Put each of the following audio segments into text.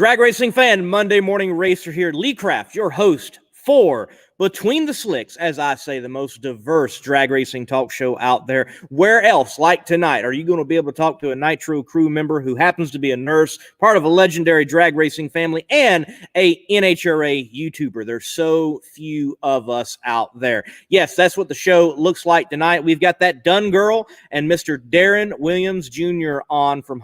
Drag racing fan, Monday morning racer here. Lee Craft, your host for Between the Slicks, as I say, the most diverse drag racing talk show out there. Where else, like tonight, are you going to be able to talk to a Nitro crew member who happens to be a nurse, part of a legendary drag racing family, and a NHRA YouTuber? There's so few of us out there. Yes, that's what the show looks like tonight. We've got that Dunn girl and Mr. Darren Williams Jr. on from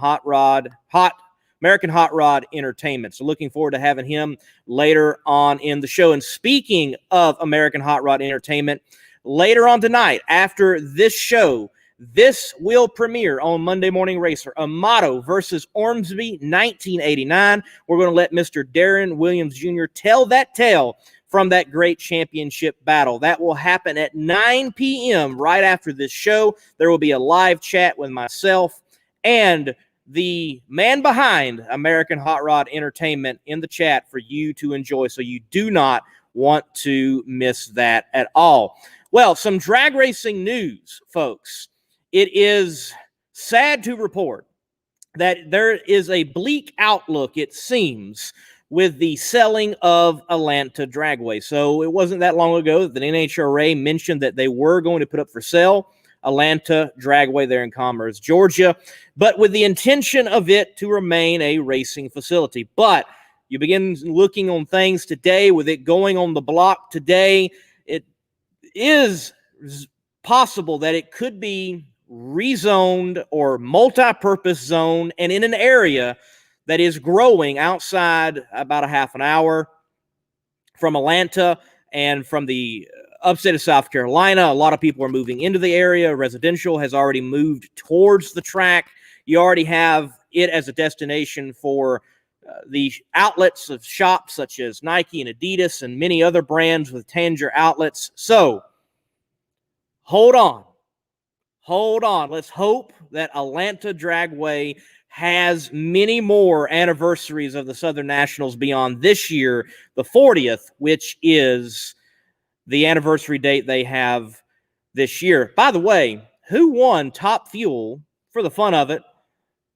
American Hot Rod Entertainment. So looking forward to having him later on in the show. And speaking of American Hot Rod Entertainment, later on tonight, after this show, this will premiere on Monday Morning Racer, Amato versus Ormsby 1989. We're going to let Mr. Darren Williams Jr. tell that tale from that great championship battle. That will happen at 9 p.m. right after this show. There will be a live chat with myself and the man behind American Hot Rod Entertainment in the chat for you to enjoy, so you do not want to miss that at all. Well, some drag racing news, folks. It is sad to report that there is a bleak outlook, it seems, with the selling of Atlanta Dragway. So it wasn't that long ago that the NHRA mentioned that they were going to put up for sale Atlanta Dragway there in Commerce, Georgia, but with the intention of it to remain a racing facility. But you begin looking on things today, with it going on the block today, it is possible that it could be rezoned or multi-purpose zone and in an area that is growing outside about a half an hour from Atlanta and from the upstate of South Carolina. A lot of people are moving into the area. Residential has already moved towards the track. You already have it as a destination for the outlets of shops such as Nike and Adidas and many other brands with Tanger outlets. So hold on. Let's hope that Atlanta Dragway has many more anniversaries of the Southern Nationals beyond this year, the 40th, which is the anniversary date they have this year. By the way, who won Top Fuel, for the fun of it,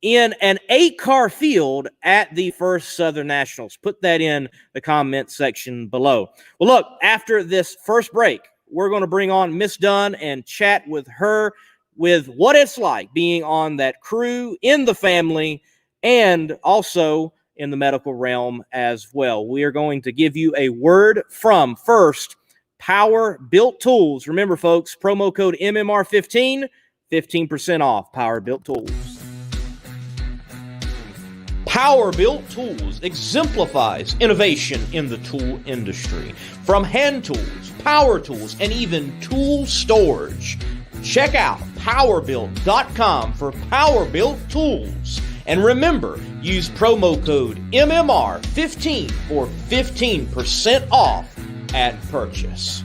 in an 8-car field at the first Southern Nationals? Put that in the comment section below. Well, look, after this first break, we're going to bring on Miss Dunn and chat with her with what it's like being on that crew, in the family, and also in the medical realm as well. We are going to give you a word from, first, Power Built Tools. Remember, folks, promo code MMR15, 15% off Power Built Tools. Power Built Tools exemplifies innovation in the tool industry. From hand tools, power tools, and even tool storage. Check out powerbuilt.com for Power Built Tools. And remember, use promo code MMR15 for 15% off at purchase.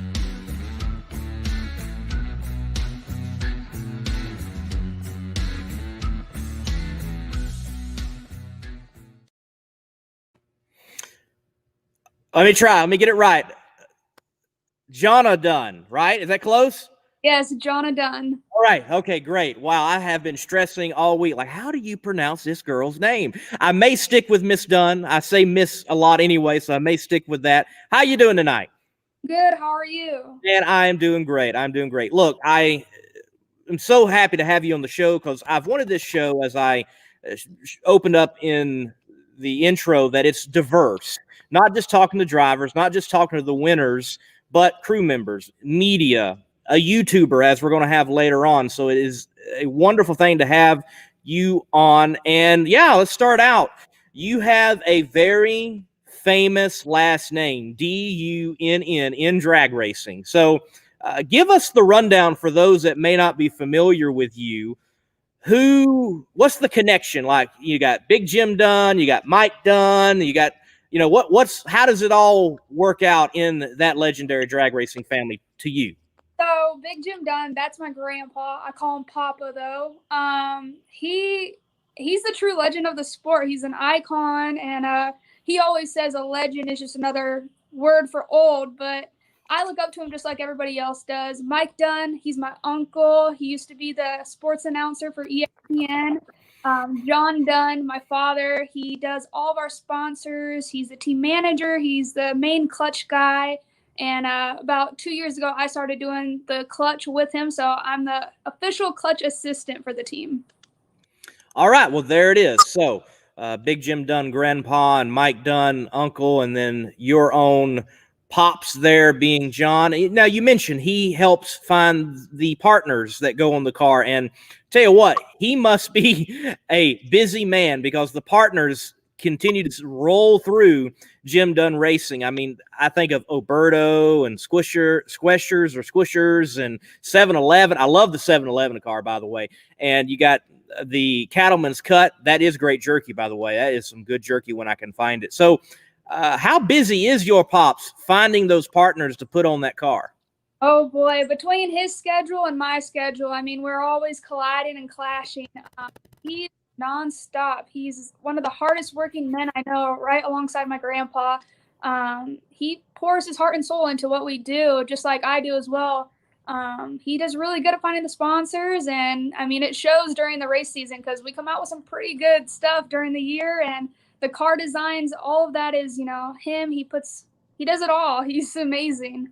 Let me get it right. Jonna Dunn, right? Is that close? Yes, Jonna Dunn. All right. Okay, great. Wow, I have been stressing all week. Like, how do you pronounce this girl's name? I may stick with Miss Dunn. I say Miss a lot anyway, so I may stick with that. How you doing tonight? Good. How are you? And I am doing great. Look, I am so happy to have you on the show because I've wanted this show, as I opened up in the intro, that it's diverse. Not just talking to drivers, not just talking to the winners, but crew members, media, a YouTuber, as we're going to have later on. So it is a wonderful thing to have you on. And yeah, let's start out. You have a very famous last name, D-U-N-N, in drag racing. So give us the rundown for those that may not be familiar with you. What's the connection? Like, you got Big Jim Dunn, you got Mike Dunn, you got, how does it all work out in that legendary drag racing family to you? So Big Jim Dunn, that's my grandpa. I call him Papa though. He's the true legend of the sport. He's an icon, and he always says a legend is just another word for old, but I look up to him just like everybody else does. Mike Dunn, he's my uncle. He used to be the sports announcer for ESPN. Jonna Dunn, my father, he does all of our sponsors. He's the team manager. He's the main clutch guy. And about 2 years ago, I started doing the clutch with him. So I'm the official clutch assistant for the team. All right. Well, there it is. So Big Jim Dunn, grandpa, and Mike Dunn, uncle, and then your own pops there being John. Now, you mentioned he helps find the partners that go on the car. And tell you what, he must be a busy man because the partners continue to roll through Jim Dunn Racing. I mean, I think of Oberto and Squishers and 7-Eleven. I love the 7-Eleven car, by the way. And you got the Cattleman's Cut. That is great jerky, by the way. That is some good jerky when I can find it. So how busy is your pops finding those partners to put on that car? Oh boy, between his schedule and my schedule, I mean, we're always colliding and clashing. He's nonstop. He's one of the hardest working men I know, right alongside my grandpa. He pours his heart and soul into what we do, just like I do as well. He does really good at finding the sponsors, and I mean, it shows during the race season because we come out with some pretty good stuff during the year, and the car designs, all of that is, him. He does it all. He's amazing.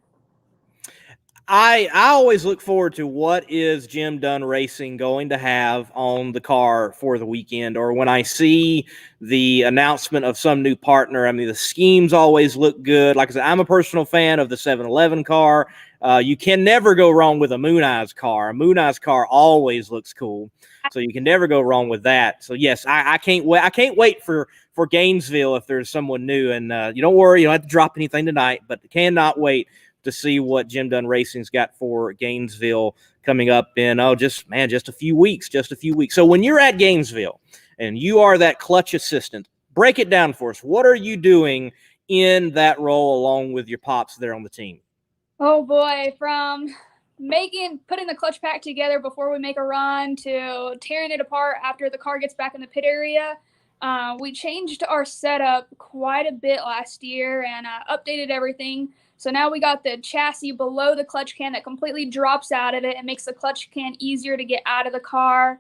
I always look forward to what is Jim Dunn Racing going to have on the car for the weekend, or when I see the announcement of some new partner. I mean, the schemes always look good. Like I said, I'm a personal fan of the 7-Eleven car. You can never go wrong with a Moon Eyes car. A Moon Eyes car always looks cool, so you can never go wrong with that. So yes, I can't wait. I can't wait for Gainesville if there's someone new. And you don't worry, you don't have to drop anything tonight, but cannot wait to see what Jim Dunn Racing's got for Gainesville coming up in, just a few weeks. So when you're at Gainesville and you are that clutch assistant, break it down for us. What are you doing in that role along with your pops there on the team? Oh boy, from putting the clutch pack together before we make a run to tearing it apart after the car gets back in the pit area. We changed our setup quite a bit last year and updated everything. So now we got the chassis below the clutch can that completely drops out of it and makes the clutch can easier to get out of the car.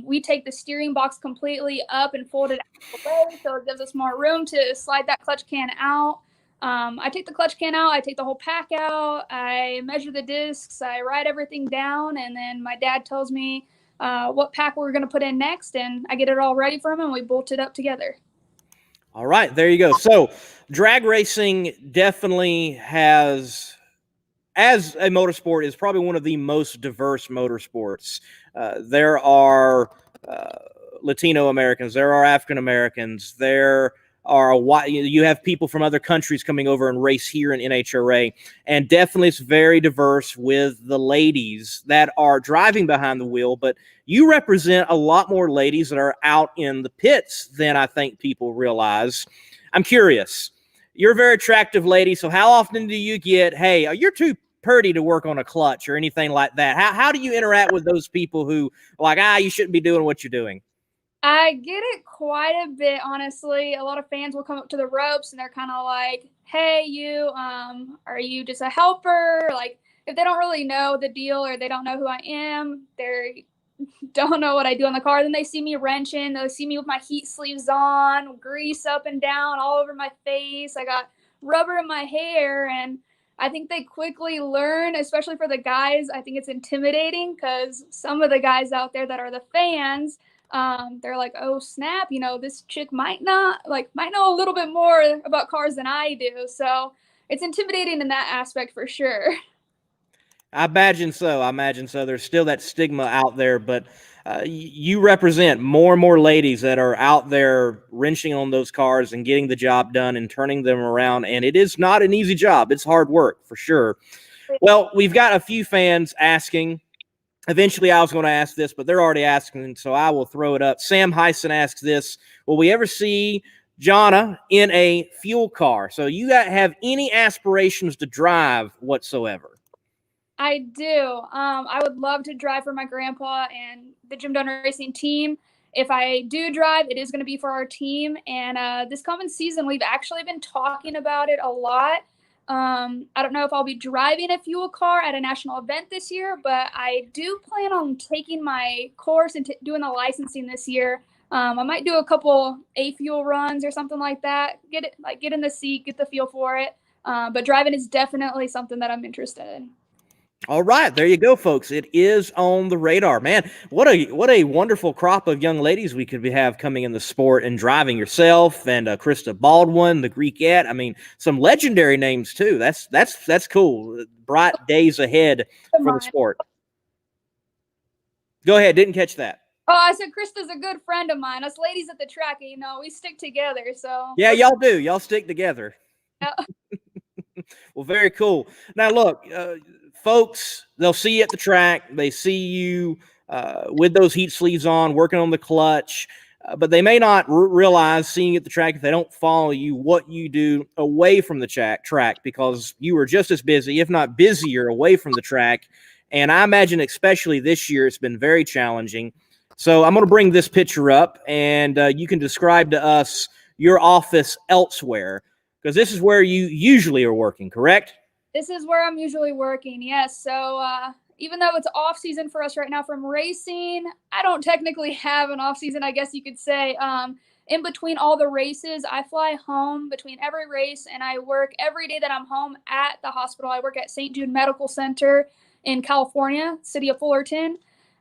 We take the steering box completely up and fold it out of the way, so it gives us more room to slide that clutch can out. I take the clutch can out, I take the whole pack out, I measure the discs, I write everything down, and then my dad tells me what pack we're going to put in next, and I get it all ready for him, and we bolt it up together. All right, there you go. So drag racing definitely has, as a motorsport, is probably one of the most diverse motorsports. There are Latino Americans, there are African Americans, there are you have people from other countries coming over and race here in NHRA, and definitely it's very diverse with the ladies that are driving behind the wheel. But you represent a lot more ladies that are out in the pits than I think people realize. I'm curious. You're a very attractive lady, so how often do you get, hey, you're too pretty to work on a clutch or anything like that? How do you interact with those people who are like, you shouldn't be doing what you're doing? I get it quite a bit, honestly. A lot of fans will come up to the ropes and they're kind of like, hey, are you just a helper? Like, if they don't really know the deal or they don't know who I am, they don't know what I do on the car, then they see me wrenching. They'll see me with my heat sleeves on, grease up and down all over my face. I got rubber in my hair, and I think they quickly learn, especially for the guys. I think it's intimidating because some of the guys out there that are the fans, they're like, oh snap, this chick might know a little bit more about cars than I do. So it's intimidating in that aspect for sure. I imagine so. There's still that stigma out there, but you represent more and more ladies that are out there wrenching on those cars and getting the job done and turning them around. And it is not an easy job. It's hard work for sure. Well, we've got a few fans asking. Eventually, I was going to ask this, but they're already asking, so I will throw it up. Sam Heisen asks this: will we ever see Johnna in a fuel car? So you have any aspirations to drive whatsoever? I do. I would love to drive for my grandpa and the Jim Dunn Racing team. If I do drive, it is going to be for our team. And this coming season, we've actually been talking about it a lot. I don't know if I'll be driving a fuel car at a national event this year, but I do plan on taking my course and doing the licensing this year. I might do a couple A-fuel runs or something like that. Get in the seat, get the feel for it. But driving is definitely something that I'm interested in. All right, there you go, folks. It is on the radar, man. What a wonderful crop of young ladies we could have coming in the sport and driving. Yourself and Krista Baldwin, the Greekette. I mean, some legendary names too. That's cool. Bright days ahead for the sport. Go ahead. Didn't catch that. Oh, I said Krista's a good friend of mine. Us ladies at the track, we stick together. So yeah, y'all do. Y'all stick together. Yeah. Well, very cool. Now, look. Folks, they'll see you at the track. They see you with those heat sleeves on, working on the clutch, but they may not realize, seeing you at the track, if they don't follow you, what you do away from the track, because you are just as busy, if not busier, away from the track. And I imagine, especially this year, it's been very challenging. So I'm going to bring this picture up, and you can describe to us your office elsewhere, because this is where you usually are working, correct? This is where I'm usually working, yes. So even though it's off season for us right now from racing, I don't technically have an off season, I guess you could say. In between all the races, I fly home between every race, and I work every day that I'm home at the hospital. I work at St. Jude Medical Center in California, city of Fullerton.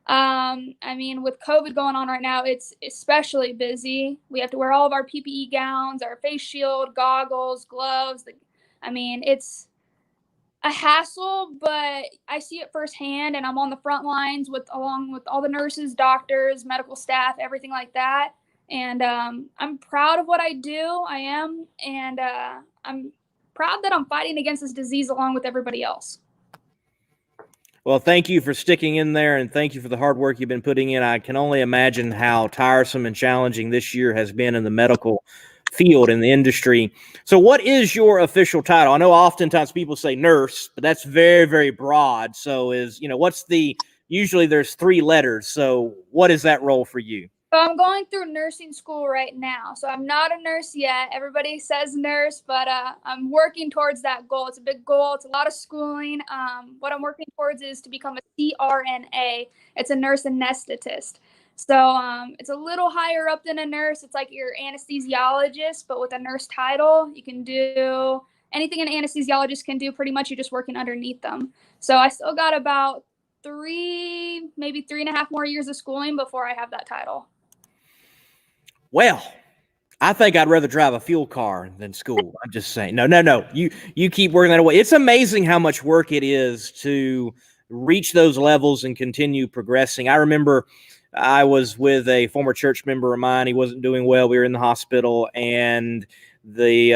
I mean, with COVID going on right now, it's especially busy. We have to wear all of our PPE gowns, our face shield, goggles, gloves. It's a hassle, but I see it firsthand, and I'm on the front lines along with all the nurses, doctors, medical staff, everything like that. And I'm proud of what I do. I am, and I'm proud that I'm fighting against this disease along with everybody else. Well, thank you for sticking in there, and thank you for the hard work you've been putting in. I can only imagine how tiresome and challenging this year has been in the medical field, in the industry. So what is your official title? I know oftentimes people say nurse, but that's very, very broad. So usually there's 3 letters. So what is that role for you? So I'm going through nursing school right now. So I'm not a nurse yet. Everybody says nurse, but I'm working towards that goal. It's a big goal. It's a lot of schooling. What I'm working towards is to become a CRNA. It's a nurse anesthetist. So it's a little higher up than a nurse. It's like your anesthesiologist, but with a nurse title. You can do anything an anesthesiologist can do pretty much. You're just working underneath them. So I still got about 3, maybe 3.5 more years of schooling before I have that title. Well, I think I'd rather drive a fuel car than school. I'm just saying. No. You keep working that away. It's amazing how much work it is to reach those levels and continue progressing. I remember I was with a former church member of mine. He wasn't doing well. We were in the hospital, and the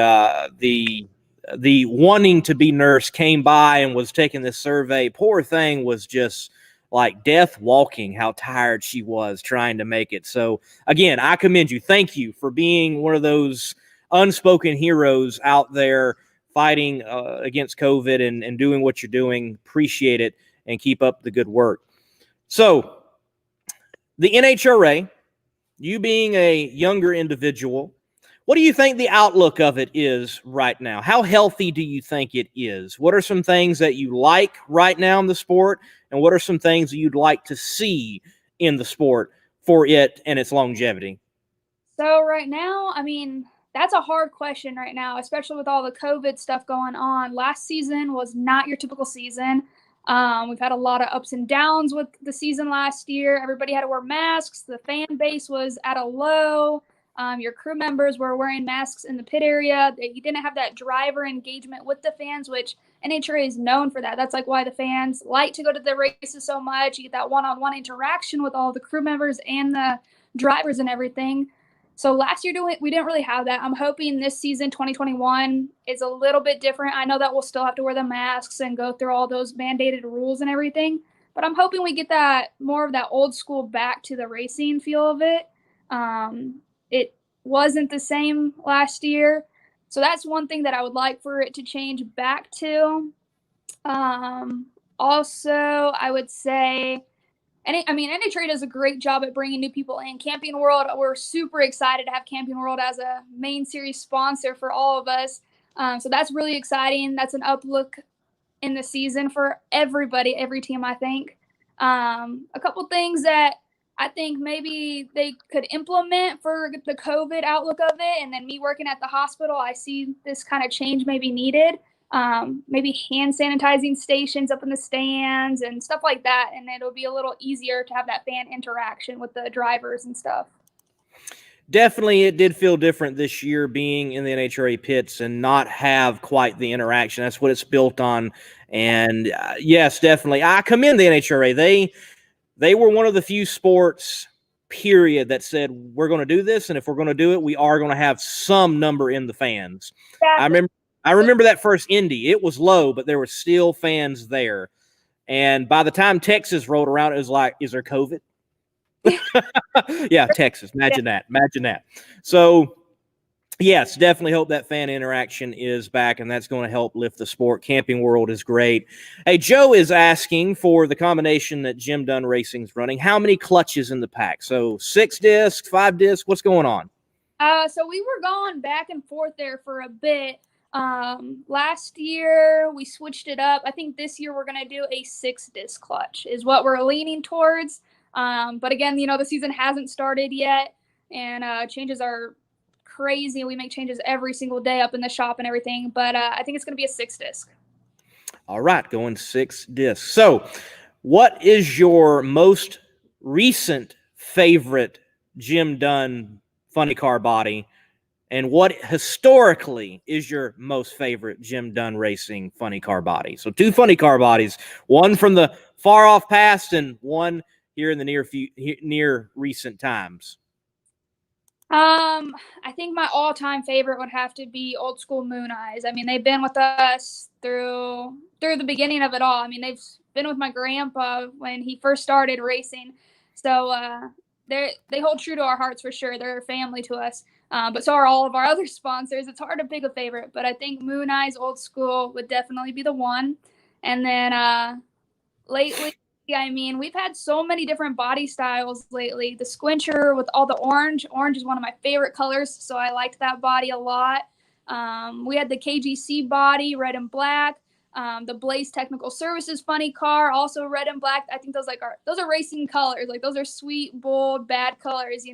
wanting to be nurse came by and was taking this survey. Poor thing was just like death walking, how tired she was trying to make it. So again, I commend you. Thank you for being one of those unspoken heroes out there fighting against COVID and doing what you're doing. Appreciate it, and keep up the good work. So the NHRA, you being a younger individual, what do you think the outlook of it is right now? How healthy do you think it is? What are some things that you like right now in the sport, and what are some things that you'd like to see in the sport for it and its longevity? So right now, that's a hard question right now, especially with all the COVID stuff going on. Last season was not your typical season. We've had a lot of ups and downs with the season last year. Everybody had to wear masks. The fan base was at a low. Your crew members were wearing masks in the pit area. You didn't have that driver engagement with the fans, which NHRA is known for that. That's like why the fans like to go to the races so much. You get that one-on-one interaction with all the crew members and the drivers and everything. So last year we didn't really have that. I'm hoping this season, 2021, is a little bit different. I know that we'll still have to wear the masks and go through all those mandated rules and everything, but I'm hoping we get that more of that old school back to the racing feel of it. It wasn't the same last year, so that's one thing that I would like for it to change back to. Also, I would say, NHRA does a great job at bringing new people in. Camping World, we're super excited to have Camping World as a main series sponsor for all of us. So that's really exciting. That's an uplook in the season for everybody, every team, I think. A couple things that I think maybe they could implement for the COVID outlook of it, and then me working at the hospital, I see this kind of change maybe needed. Maybe hand sanitizing stations up in the stands and stuff like that, and it'll be a little easier to have that fan interaction with the drivers and stuff. Definitely, it did feel different this year being in the NHRA pits and not have quite the interaction. That's what it's built on. And yes, definitely, I commend the NHRA. They were one of the few sports, period, that said we're going to do this, and if we're going to do it, we are going to have some number in the fans. Exactly. I remember that first Indy. It was low, but there were still fans there. And by the time Texas rolled around, it was like, is there COVID? Yeah, Texas. Imagine that. So, yes, definitely hope that fan interaction is back, and that's going to help lift the sport. Camping World is great. Hey, Joe is asking for the combination that Jim Dunn Racing's running. How many clutches in the pack? So 6 discs, 5 discs, what's going on? So we were going back and forth there for a bit. Last year we switched it up. I think this year we're going to do a 6-disc clutch is what we're leaning towards. But again, the season hasn't started yet, and changes are crazy. We make changes every single day up in the shop and everything, but I think it's going to be a 6-disc. All right, going 6 discs. So what is your most recent favorite Jim Dunn funny car body, and what historically is your most favorite Jim Dunn Racing funny car body? So 2 funny car bodies, one from the far off past and one here in the near recent times. I think my all-time favorite would have to be Old School Moon Eyes. I mean, they've been with us through the beginning of it all. I mean, they've been with my grandpa when he first started racing. So they hold true to our hearts for sure. They're a family to us. But so are all of our other sponsors. It's hard to pick a favorite, but I think Moon Eyes Old School would definitely be the one. And then lately, I mean, we've had so many different body styles lately. The Squincher with all the orange. Orange is one of my favorite colors, so I liked that body a lot. We had the KGC body, red and black. The Blaze Technical Services funny car, also red and black. I think those are racing colors. Like, those are sweet, bold, bad colors,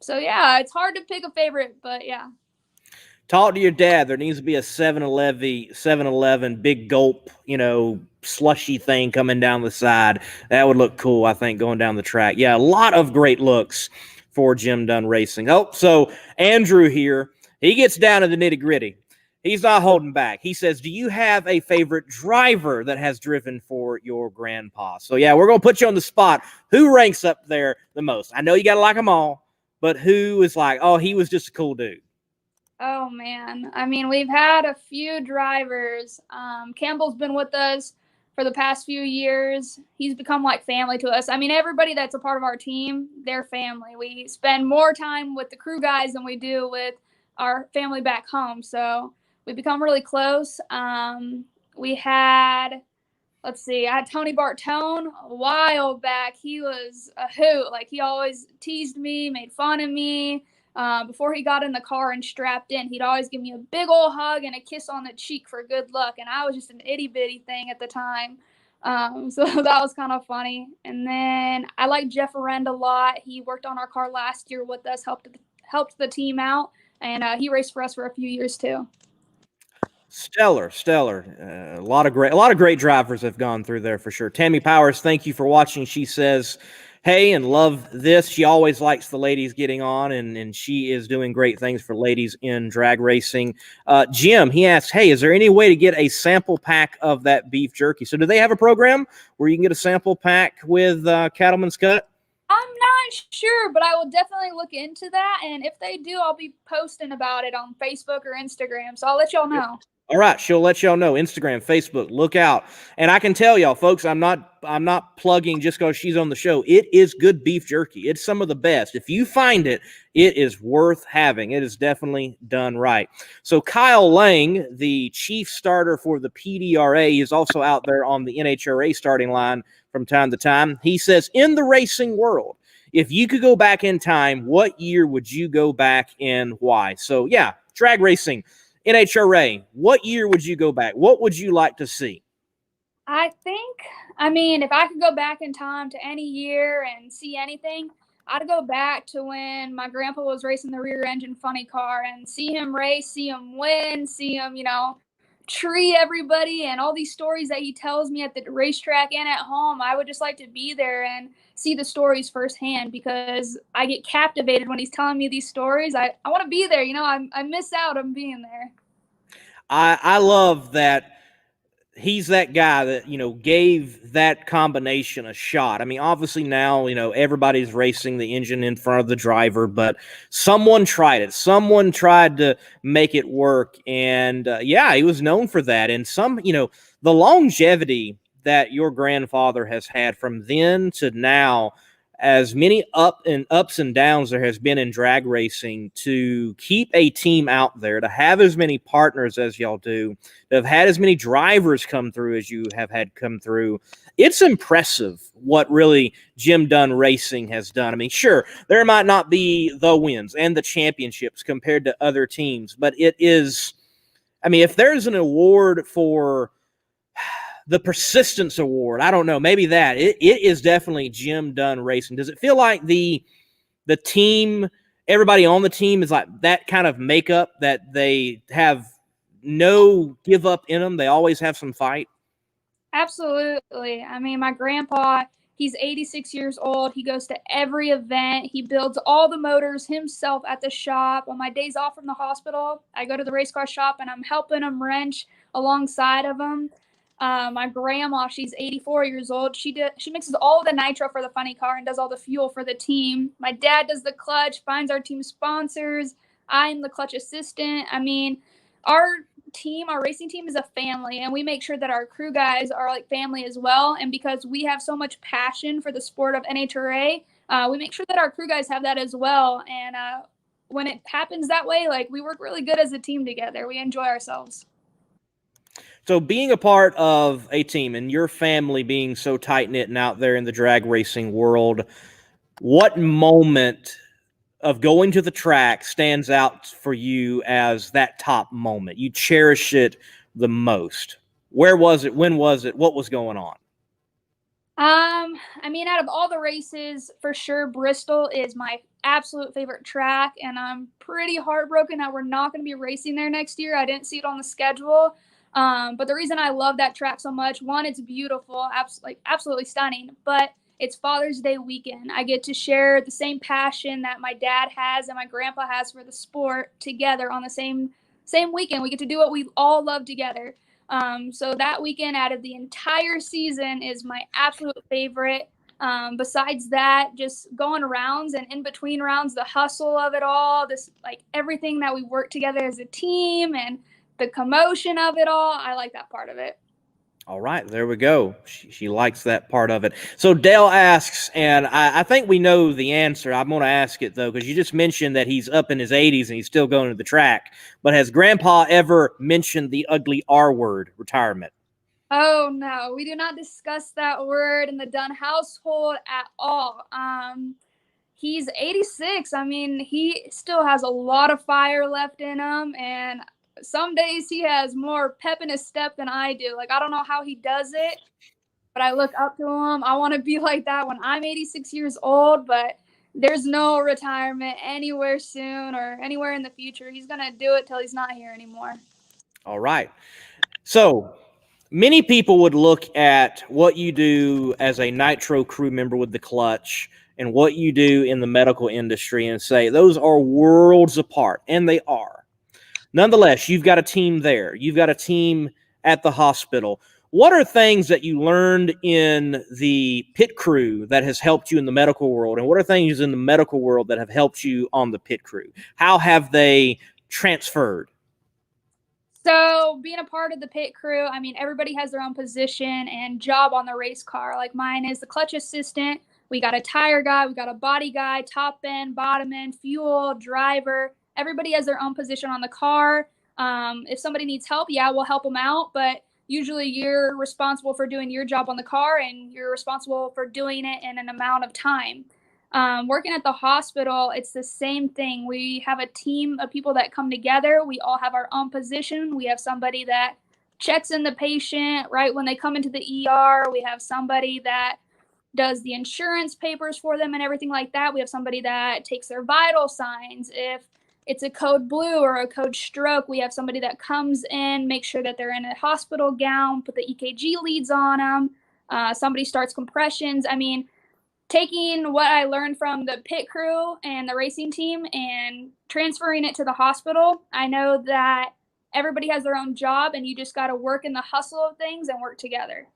So yeah, it's hard to pick a favorite, but yeah. Talk to your dad. There needs to be a 7-Eleven big gulp, slushy thing coming down the side. That would look cool, I think, going down the track. Yeah, a lot of great looks for Jim Dunn Racing. Oh, so Andrew here, he gets down to the nitty-gritty. He's not holding back. He says, do you have a favorite driver that has driven for your grandpa? So, yeah, we're going to put you on the spot. Who ranks up there the most? I know you got to like them all, but who is like, oh, he was just a cool dude? Oh, man. I mean, we've had a few drivers. Campbell's been with us for the past few years. He's become like family to us. I mean, everybody that's a part of our team, they're family. We spend more time with the crew guys than we do with our family back home. So we become really close. We had, I had Tony Bartone a while back. He was a hoot. Like, he always teased me, made fun of me. Before he got in the car and strapped in, he'd always give me a big old hug and a kiss on the cheek for good luck. And I was just an itty bitty thing at the time. So that was kind of funny. And then I like Jeff Arend a lot. He worked on our car last year with us, helped the team out. And he raced for us for a few years too. Stellar. A lot of great drivers have gone through there for sure. Tammy Powers, thank you for watching. She says, hey, and love this. She always likes the ladies getting on, and she is doing great things for ladies in drag racing. Jim, he asks, hey, is there any way to get a sample pack of that beef jerky? So do they have a program where you can get a sample pack with Cattleman's Cut? I'm not sure, but I will definitely look into that. And if they do, I'll be posting about it on Facebook or Instagram. So I'll let y'all know. All right, she'll let y'all know. Instagram, Facebook, look out. And I can tell y'all, folks, I'm not plugging just because she's on the show. It is good beef jerky. It's some of the best. If you find it, it is worth having. It is definitely done right. So Kyle Lang, the chief starter for the PDRA, is also out there on the NHRA starting line from time to time. He says, in the racing world, if you could go back in time, what year would you go back and why? So, yeah, drag racing. NHRA, what year would you go back? What would you like to see? I mean, if I could go back in time to any year and see anything, I'd go back to when my grandpa was racing the rear engine funny car and see him race, see him win, see him, treat everybody and all these stories that he tells me at the racetrack and at home. I would just like to be there and see the stories firsthand because I get captivated when he's telling me these stories. I want to be there. I miss out on being there. I love that he's that guy that, gave that combination a shot. I mean, obviously now, everybody's racing the engine in front of the driver, but someone tried it. Someone tried to make it work. And he was known for that. And the longevity that your grandfather has had from then to now, as many ups and downs there has been in drag racing, to keep a team out there, to have as many partners as y'all do, to have had as many drivers come through as you have had come through. It's impressive what really Jim Dunn Racing has done. I mean, sure, there might not be the wins and the championships compared to other teams, but it is, I mean, if there's an award for the persistence award, I don't know, maybe that it is definitely Jim Dunn Racing. Does it feel like the team, everybody on the team is like that kind of makeup, that they have no give up in them? They always have some fight. Absolutely. I mean, my grandpa, he's 86 years old. He goes to every event. He builds all the motors himself at the shop. On my days off from the hospital, I go to the race car shop and I'm helping him wrench alongside of him. My grandma, she's 84 years old. She mixes all the nitro for the funny car and does all the fuel for the team. My dad does the clutch, finds our team sponsors. I'm the clutch assistant. I mean, our racing team is a family, and we make sure that our crew guys are like family as well. And because we have so much passion for the sport of NHRA, we make sure that our crew guys have that as well. And when it happens that way, like, we work really good as a team together. We enjoy ourselves. So being a part of a team and your family being so tight-knit and out there in the drag racing world, what moment of going to the track stands out for you as that top moment? You cherish it the most. Where was it? When was it? What was going on? I mean, out of all the races, for sure, Bristol is my absolute favorite track, and I'm pretty heartbroken that we're not going to be racing there next year. I didn't see it on the schedule. But the reason I love that track so much, one, it's beautiful, absolutely stunning, but it's Father's Day weekend. I get to share the same passion that my dad has and my grandpa has for the sport together on the same weekend. We get to do what we all love together. So that weekend out of the entire season is my absolute favorite. Besides that, just going rounds and in between rounds, the hustle of it all, this, like, everything that we work together as a team and the commotion of it all, I like that part of it. All right, there we go. She likes that part of it. So Dale asks, and I think we know the answer. I'm going to ask it, though, because you just mentioned that he's up in his 80s and he's still going to the track. But has Grandpa ever mentioned the ugly R word, retirement? Oh, no. We do not discuss that word in the Dunn household at all. He's 86. I mean, he still has a lot of fire left in him, and some days he has more pep in his step than I do. Like, I don't know how he does it, but I look up to him. I want to be like that when I'm 86 years old, but there's no retirement anywhere soon or anywhere in the future. He's going to do it till he's not here anymore. All right. So many people would look at what you do as a Nitro crew member with the clutch and what you do in the medical industry and say those are worlds apart, and they are. Nonetheless, you've got a team there. You've got a team at the hospital. What are things that you learned in the pit crew that has helped you in the medical world? And what are things in the medical world that have helped you on the pit crew? How have they transferred? So being a part of the pit crew, I mean, everybody has their own position and job on the race car. Like, mine is the clutch assistant. We got a tire guy. We got a body guy, top end, bottom end, fuel, driver. Everybody has their own position on the car. If somebody needs help, we'll help them out. But usually you're responsible for doing your job on the car, and you're responsible for doing it in an amount of time. Working at the hospital, it's the same thing. We have a team of people that come together. We all have our own position. We have somebody that checks in the patient right when they come into the ER. We have somebody that does the insurance papers for them and everything like that. We have somebody that takes their vital signs. If it's a code blue or a code stroke, we have somebody that comes in, make sure that they're in a hospital gown, put the EKG leads on them. Somebody starts compressions. I mean, taking what I learned from the pit crew and the racing team and transferring it to the hospital, I know that everybody has their own job and you just got to work in the hustle of things and work together.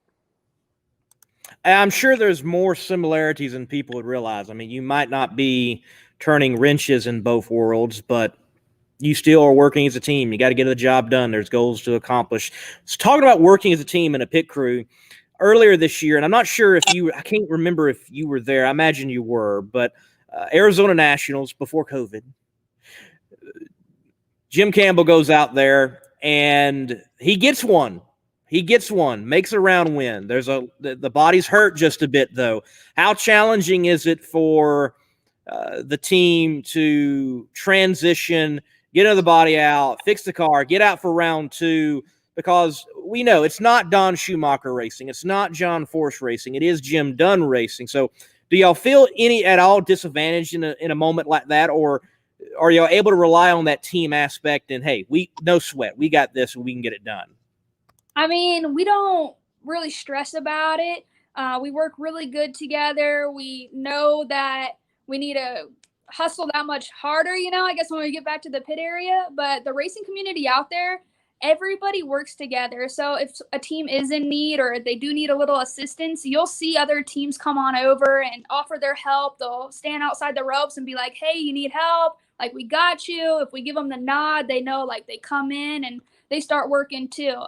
I'm sure there's more similarities than people would realize. I mean, you might not be turning wrenches in both worlds, but you still are working as a team. You got to get the job done. There's goals to accomplish. So talking about working as a team in a pit crew, earlier this year, and I'm not sure if I can't remember if you were there. I imagine you were, but Arizona Nationals before COVID, Jim Campbell goes out there and he gets one. Makes a round win. The body's hurt just a bit though. How challenging is it for the team to transition, get another body out, fix the car, get out for round two? Because we know it's not Don Schumacher Racing. It's not John Force Racing. It is Jim Dunn Racing. So do y'all feel any at all disadvantaged in a moment like that? Or are y'all able to rely on that team aspect and, hey, no sweat. We got this and we can get it done? I mean, we don't really stress about it. We work really good together. We know that we need to hustle that much harder, I guess when we get back to the pit area. But the racing community out there, everybody works together. So if a team is in need or they do need a little assistance, you'll see other teams come on over and offer their help. They'll stand outside the ropes and be like, hey, you need help? Like, we got you. If we give them the nod, they know, like, they come in and they start working too.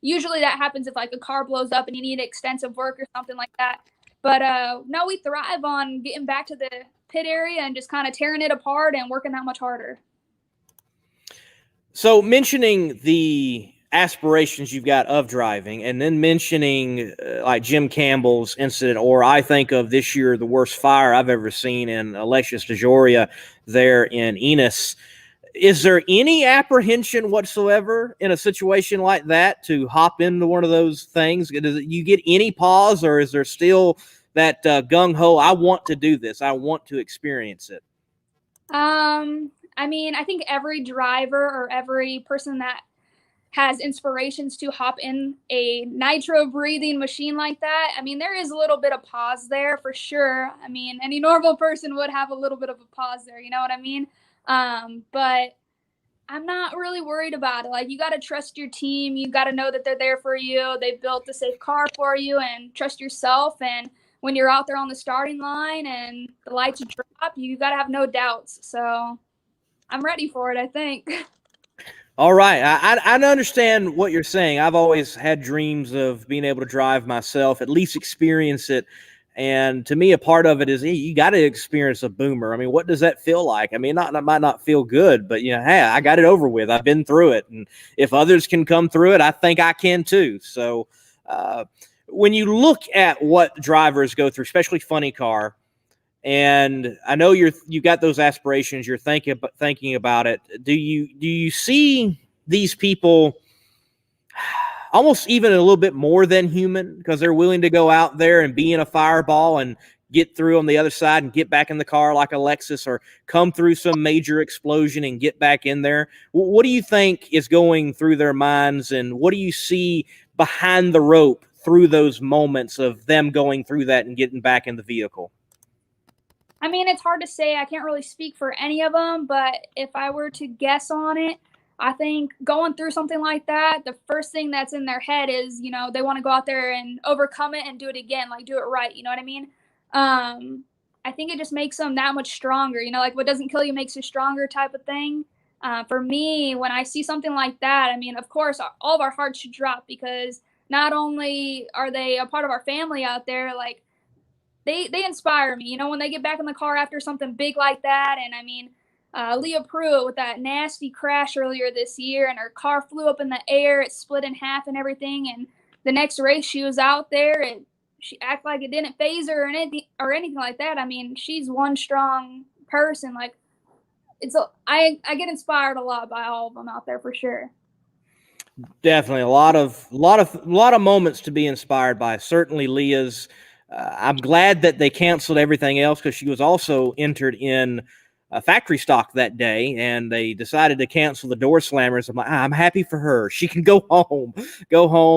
Usually that happens if like a car blows up and you need extensive work or something like that. But no, we thrive on getting back to the pit area and just kind of tearing it apart and working that much harder. So mentioning the aspirations you've got of driving and then mentioning like Jim Campbell's incident, or I think of this year, the worst fire I've ever seen in Alexis DeJoria there in Enos. Is there any apprehension whatsoever in a situation like that to hop into one of those things? Does you get any pause, or is there still that gung-ho, I want to do this, I want to experience it? I mean, I think every driver or every person that has inspirations to hop in a nitro breathing machine like that, I mean, there is a little bit of pause there for sure. I mean, any normal person would have a little bit of a pause there, you know what I mean? But I'm not really worried about it. Like, you got to trust your team. You got to know that they're there for you. They've built a safe car for you, and trust yourself. And when you're out there on the starting line and the lights drop, you got to have no doubts. So I'm ready for it, I think. All right. I understand what you're saying. I've always had dreams of being able to drive myself, at least experience it. And to me, a part of it is you got to experience a boomer. I mean, what does that feel like? I mean, it might not feel good, but, hey, I got it over with. I've been through it. And if others can come through it, I think I can too. So when you look at what drivers go through, especially funny car, and I know you got those aspirations, you're thinking about it. Do you see these people almost even a little bit more than human, because they're willing to go out there and be in a fireball and get through on the other side and get back in the car like Alexis, or come through some major explosion and get back in there? What do you think is going through their minds, and what do you see behind the rope through those moments of them going through that and getting back in the vehicle? I mean, it's hard to say. I can't really speak for any of them, but if I were to guess on it, I think going through something like that, the first thing that's in their head is, they want to go out there and overcome it and do it again, like do it right. You know what I mean? I think it just makes them that much stronger, like what doesn't kill you makes you stronger type of thing. For me, when I see something like that, I mean, of course, all of our hearts should drop, because not only are they a part of our family out there, like they inspire me, when they get back in the car after something big like that. And I mean, Leah Pruitt with that nasty crash earlier this year, and her car flew up in the air, it split in half and everything. And the next race she was out there, it she act like it didn't phase her or anything like that. I mean, she's one strong person. Like, I get inspired a lot by all of them out there for sure. Definitely a lot of moments to be inspired by. Certainly Leah's. I'm glad that they canceled everything else because she was also entered in factory stock that day, and they decided to cancel the door slammers. I'm like, I'm happy for her. She can go home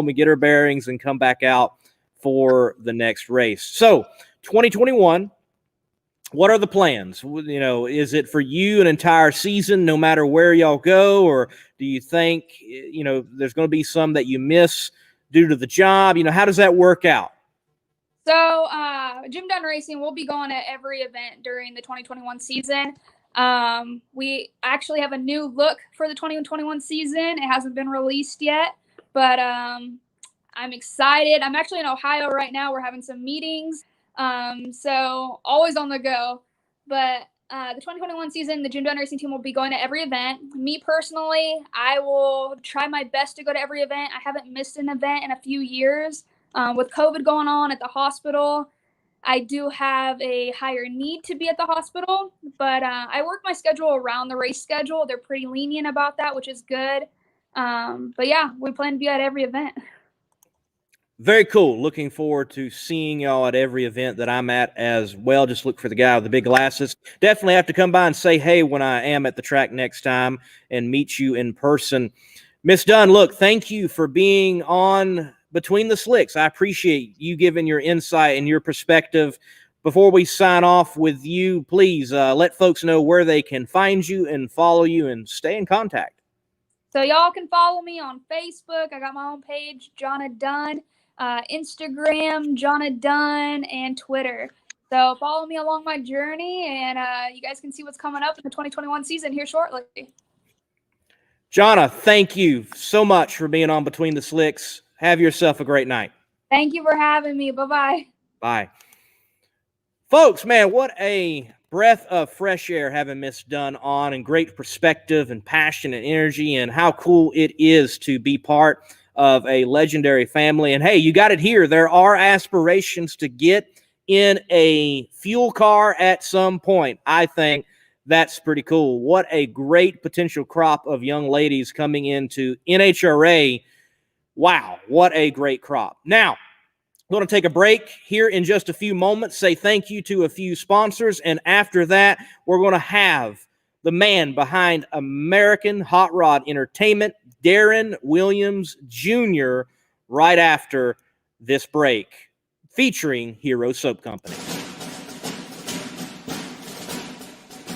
and get her bearings and come back out for the next race. So 2021. What are the plans? You know, is it for you an entire season, no matter where y'all go, or do you think, you know, there's going to be some that you miss due to the job? You know, how does that work out? So, Jim Dunn Racing will be going at every event during the 2021 season. We actually have a new look for the 2021 season. It hasn't been released yet, but I'm excited. I'm actually in Ohio right now. We're having some meetings. So always on the go, but the 2021 season, the Jim Dunn Racing team will be going to every event. Me personally, I will try my best to go to every event. I haven't missed an event in a few years. With COVID going on at the hospital, I do have a higher need to be at the hospital, but I work my schedule around the race schedule. They're pretty lenient about that, which is good. But yeah, we plan to be at every event. Very cool. Looking forward to seeing y'all at every event that I'm at as well. Just look for the guy with the big glasses. Definitely have to come by and say hey when I am at the track next time and meet you in person. Miss Dunn, look, thank you for being on Between the Slicks. I appreciate you giving your insight and your perspective. Before we sign off with you, please let folks know where they can find you and follow you and stay in contact. So y'all can follow me on Facebook. I got my own page, Jonna Dunn. Instagram, Jonna Dunn, and Twitter. So follow me along my journey, and you guys can see what's coming up in the 2021 season here shortly. Johnna, thank you so much for being on Between the Slicks. Have yourself a great night. Thank you for having me. Bye-bye. Bye. Folks, man, what a breath of fresh air having Miss Dunn on, and great perspective and passion and energy, and how cool it is to be part of a legendary family. And hey, you got it here. There are aspirations to get in a fuel car at some point. I think that's pretty cool. What a great potential crop of young ladies coming into NHRA. Wow, what a great crop. Now, I'm going to take a break here in just a few moments, say thank you to a few sponsors, and after that, we're going to have the man behind American Hot Rod Entertainment, Darren Williams Jr., right after this break, featuring Hero Soap Company.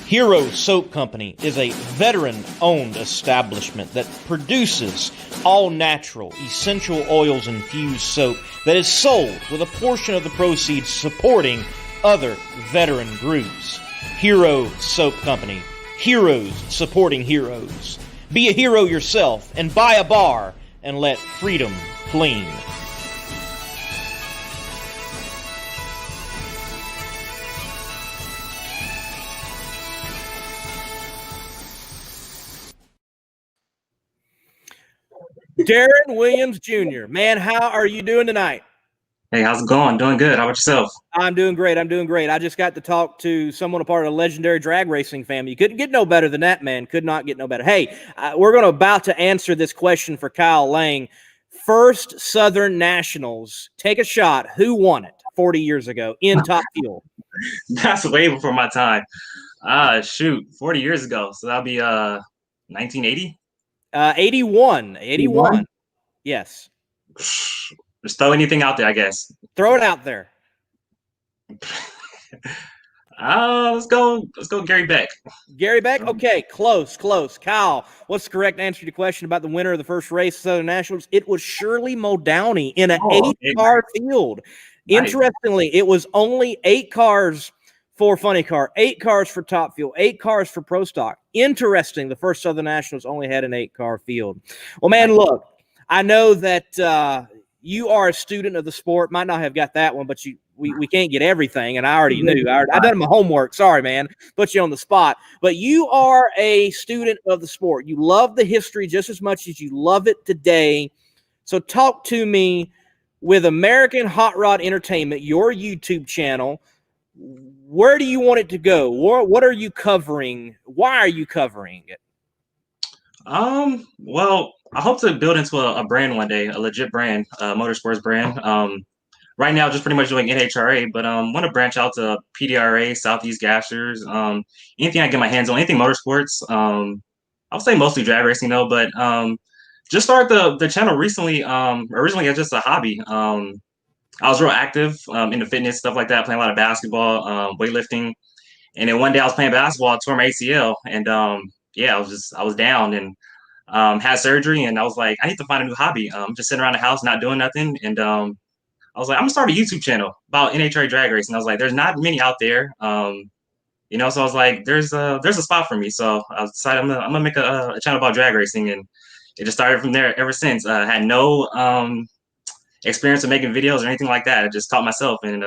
Hero Soap Company is a veteran-owned establishment that produces all-natural, essential oils-infused soap that is sold with a portion of the proceeds supporting other veteran groups. Hero Soap Company. Heroes supporting heroes. Be a hero yourself and buy a bar and let freedom clean. Darren Williams Jr. Man, how are you doing tonight? Hey, how's it going? Doing good. How about yourself? I'm doing great. I just got to talk to someone a part of the legendary drag racing family. You couldn't get no better than that, man. Could not get no better. Hey, we're about to answer this question for Kyle Lang. First Southern Nationals. Take a shot. Who won it 40 years ago in Top Fuel? That's way before my time. 40 years ago. So that'll be 1980? 81. 81. Yes. Just throw anything out there, I guess. Throw it out there. Let's go Gary Beck. Gary Beck? Okay, close. Kyle, what's the correct answer to your question about the winner of the first race of Southern Nationals? It was Shirley Muldowney in an 8-car field. Nice. Interestingly, it was only 8 cars for Funny Car, 8 cars for Top Fuel, 8 cars for Pro Stock. Interesting, the first Southern Nationals only had an 8-car field. Well, man, look, I know that you are a student of the sport. Might not have got that one, but we can't get everything, and I already knew. I done my homework. Sorry, man. Put you on the spot. But you are a student of the sport. You love the history just as much as you love it today. So talk to me. with American Hot Rod Entertainment, your YouTube channel, where do you want it to go? What are you covering? Why are you covering it? Well, I hope to build into a brand one day, a legit brand, motorsports brand. Right now, just pretty much doing NHRA, but want to branch out to PDRA, Southeast Gassers, anything I get my hands on, anything motorsports. I would say mostly drag racing though, but just started the channel recently. Originally as just a hobby. I was real active in the fitness stuff like that, playing a lot of basketball, weightlifting, and then one day I was playing basketball, I tore my ACL, and yeah, I was down and had surgery, and I was like, I need to find a new hobby. Just sitting around the house, not doing nothing, and I was like, I'm gonna start a YouTube channel about NHRA drag racing. I was like, there's not many out there, so I was like, there's a spot for me. So I decided I'm gonna make a channel about drag racing, and it just started from there ever since. I had no experience of making videos or anything like that. I just taught myself and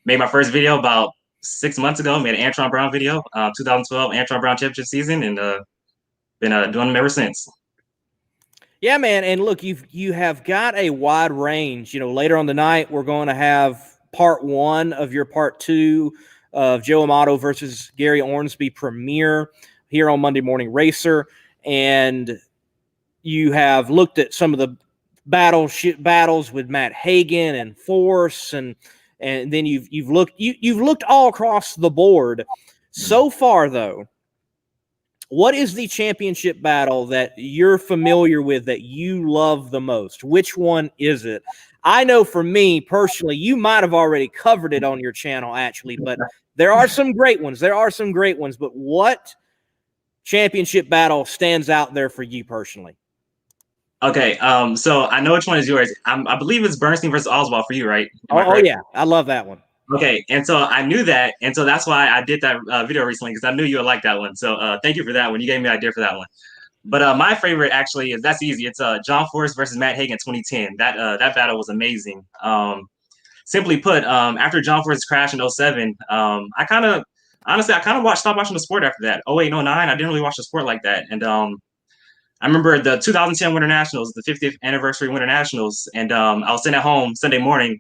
made my first video about 6 months ago. Made an Antron Brown video, 2012 Antron Brown Championship season, and been doing them ever since. Yeah, man. And look, you have got a wide range. Later on the night, we're going to have part 1 of your part 2 of Joe Amato versus Gary Ormsby premiere here on Monday Morning Racer. And you have looked at some of the battles with Matt Hagan and Force, and then you've looked all across the board. So far, though, what is the championship battle that you're familiar with that you love the most? Which one is it? I know for me personally, you might have already covered it on your channel, actually, but there are some great ones. But what championship battle stands out there for you personally? Okay, so I know which one is yours. I believe it's Bernstein versus Oswald for you, right? Oh yeah, I love that one. Okay, and so I knew that, and so that's why I did that video recently, because I knew you would like that one. So thank you for that one. You gave me an idea for that one. But my favorite actually that's easy. It's John Force versus Matt Hagan 2010. That battle was amazing. Simply put, after John Force's crash in 07, I kind of stopped watching the sport after that. 08 and 09, I didn't really watch the sport like that. And I remember the 2010 Winter Nationals, the 50th anniversary Winter Nationals, and I was sitting at home Sunday morning.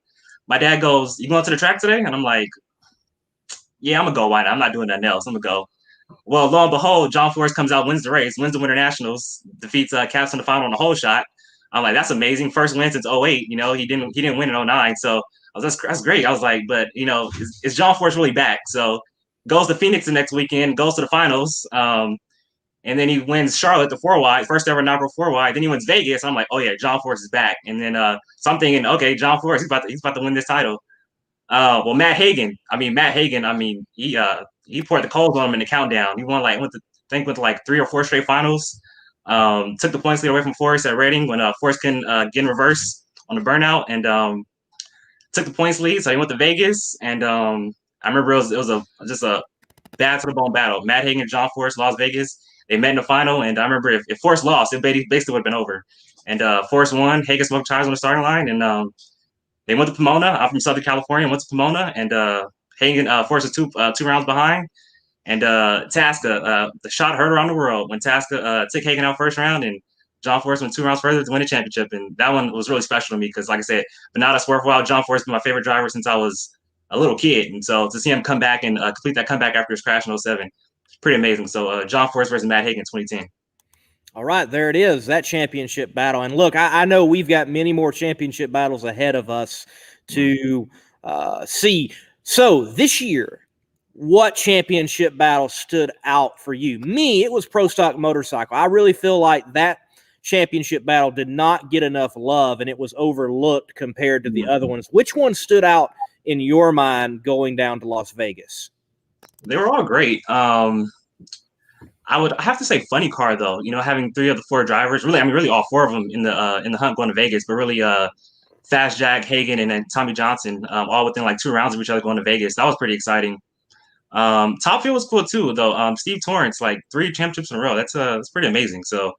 My dad goes, "You going to the track today?" And I'm like, "Yeah, I'm gonna go. Why not? I'm not doing nothing else. I'm gonna go." Well, lo and behold, John Force comes out, wins the race, wins the Winter Nationals, defeats Caps in the final on the whole shot. I'm like, that's amazing. First win since 08. He didn't win in 09. So that's great. I was like, but is John Force really back? So goes to Phoenix the next weekend, goes to the finals. And then he wins Charlotte, the 4-wide, first ever inaugural 4-wide. Then he wins Vegas. I'm like, oh yeah, John Force is back. And then so I'm thinking, okay, John Force, he's about to win this title. Well, Matt Hagan, he poured the coals on him in the countdown. He won went to like 3 or 4 straight finals. Took the points lead away from Forrest at Reading when Forrest couldn't get in reverse on the burnout, and took the points lead. So he went to Vegas, and I remember it was just a bad to the bone battle. Matt Hagan and John Forrest, Las Vegas. They met in the final, and I remember if Forrest lost, it basically would have been over. And Forrest won. Hagan smoked tires on the starting line, and they went to Pomona. I'm from Southern California. Went to Pomona, and Hagan Forrest was two rounds behind. And Tasca, the shot heard around the world when Tasca took Hagan out first round, and John Forrest went 2 rounds further to win the championship. And that one was really special to me because, like I said, but now that's worthwhile. John Forrest has been my favorite driver since I was a little kid, and so to see him come back and complete that comeback after his crash in 07. Pretty amazing. So John Forrest versus Matt Hagan 2010. All right, there it is, that championship battle. And look, I know we've got many more championship battles ahead of us to see. So this year, what championship battle stood out for you? Me, it was Pro Stock Motorcycle. I really feel like that championship battle did not get enough love, and it was overlooked compared to the other ones. Which one stood out in your mind going down to Las Vegas? They were all great. I would have to say funny car though. Having 3 of the 4 drivers, really all 4 of them in the hunt going to Vegas, but really Fast Jack, Hagan, and then Tommy Johnson, all within like 2 rounds of each other going to Vegas. That was pretty exciting. Top Fuel was cool too though. Steve Torrance, like 3 championships in a row. That's pretty amazing. So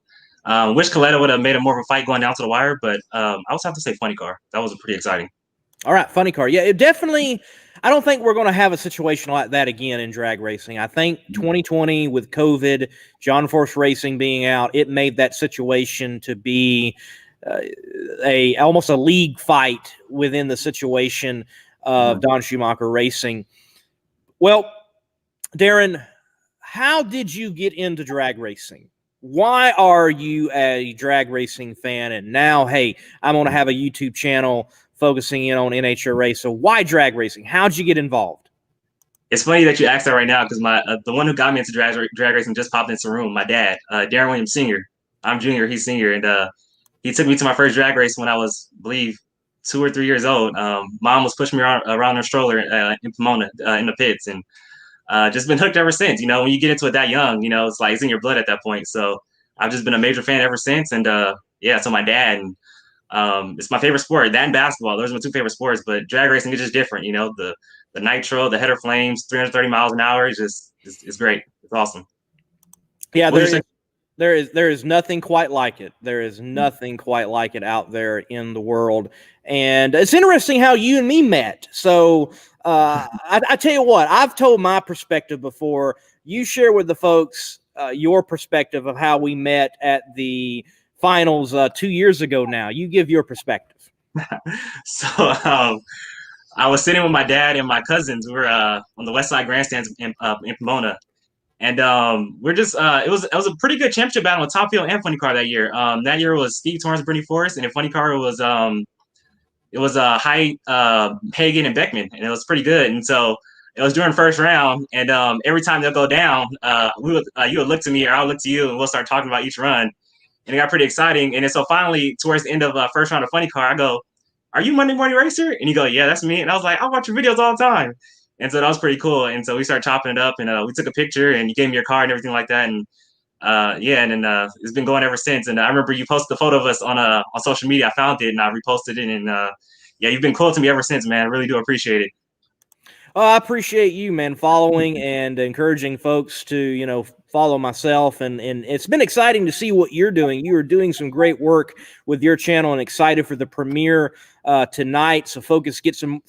wish Coletta would have made it more of a fight going down to the wire, but I also have to say funny car. That was pretty exciting. All right, funny car. Yeah, it definitely. I don't think we're going to have a situation like that again in drag racing. I think 2020 with COVID, John Force Racing being out, it made that situation to be almost a league fight within the situation of Don Schumacher Racing. Well, Darin, how did you get into drag racing? Why are you a drag racing fan? And now, hey, I'm going to have a YouTube channel focusing in on NHRA. So why drag racing? How'd you get involved? It's funny that you asked that right now because my the one who got me into drag racing just popped into the room. My dad, Darren Williams Jr. I'm junior, he's senior, and he took me to my first drag race when I was, I believe, 2 or 3 years old. Mom was pushing me around her stroller in Pomona in the pits, and just been hooked ever since. You know, when you get into it that young, you know, it's like it's in your blood at that point. So I've just been a major fan ever since. And yeah, so my dad, and it's my favorite sport. That and basketball. Those are my 2 favorite sports. But drag racing is just different. You know, the nitro, the header flames, 330 miles an hour is just it's great. It's awesome. Yeah, there is nothing quite like it. There is nothing quite like it out there in the world. And it's interesting how you and me met. So I tell you what, I've told my perspective before. You share with the folks your perspective of how we met at the finals 2 years ago now. You give your perspective. So I was sitting with my dad and my cousins. We were on the West Side Grandstands in Pomona. And we're just it was a pretty good championship battle with Top Fuel and Funny Car that year. That year was Steve Torrance, Brittany Forrest, and in Funny Car was Height, Hagen, and Beckman, and it was pretty good. And so it was during first round, and every time they'll go down, you would look to me or I would look to you, and we'll start talking about each run. And it got pretty exciting. And then so finally, towards the end of first round of Funny Car, I go, "Are you Monday Morning Racer?" And you go, "Yeah, that's me." And I was like, "I watch your videos all the time." And so that was pretty cool. And so we started chopping it up, and we took a picture, and you gave me your card and everything like that. And yeah, and then it's been going ever since. And I remember you posted the photo of us on social media. I found it and I reposted it. And yeah, you've been cool to me ever since, man. I really do appreciate it. Oh, I appreciate you, man, following and encouraging folks to, you know, follow myself. And it's been exciting to see what you're doing. You are doing some great work with your channel, and excited for the premiere tonight. So folks get some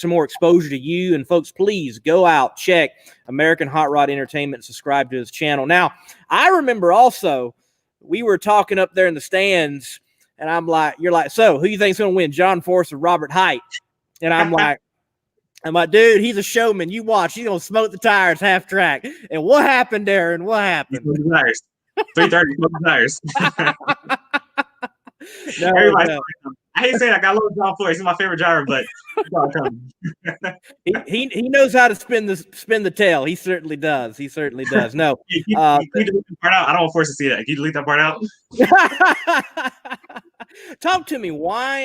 more exposure to you. And folks, please go out, check American Hot Rod Entertainment, subscribe to his channel. Now, I remember also we were talking up there in the stands, and I'm like, you're like, so who you think's going to win, John Force or Robert Height? And I'm like, dude, he's a showman. You watch, he's gonna smoke the tires half track. And what happened, Darin? What happened? 330, smoke the tires. No. I hate saying I love John Force. He's my favorite driver, but he knows how to spin the tail. He certainly does. He certainly does. No. Can you delete that part out? I don't want Force to see that. Can you delete that part out? Talk to me. Why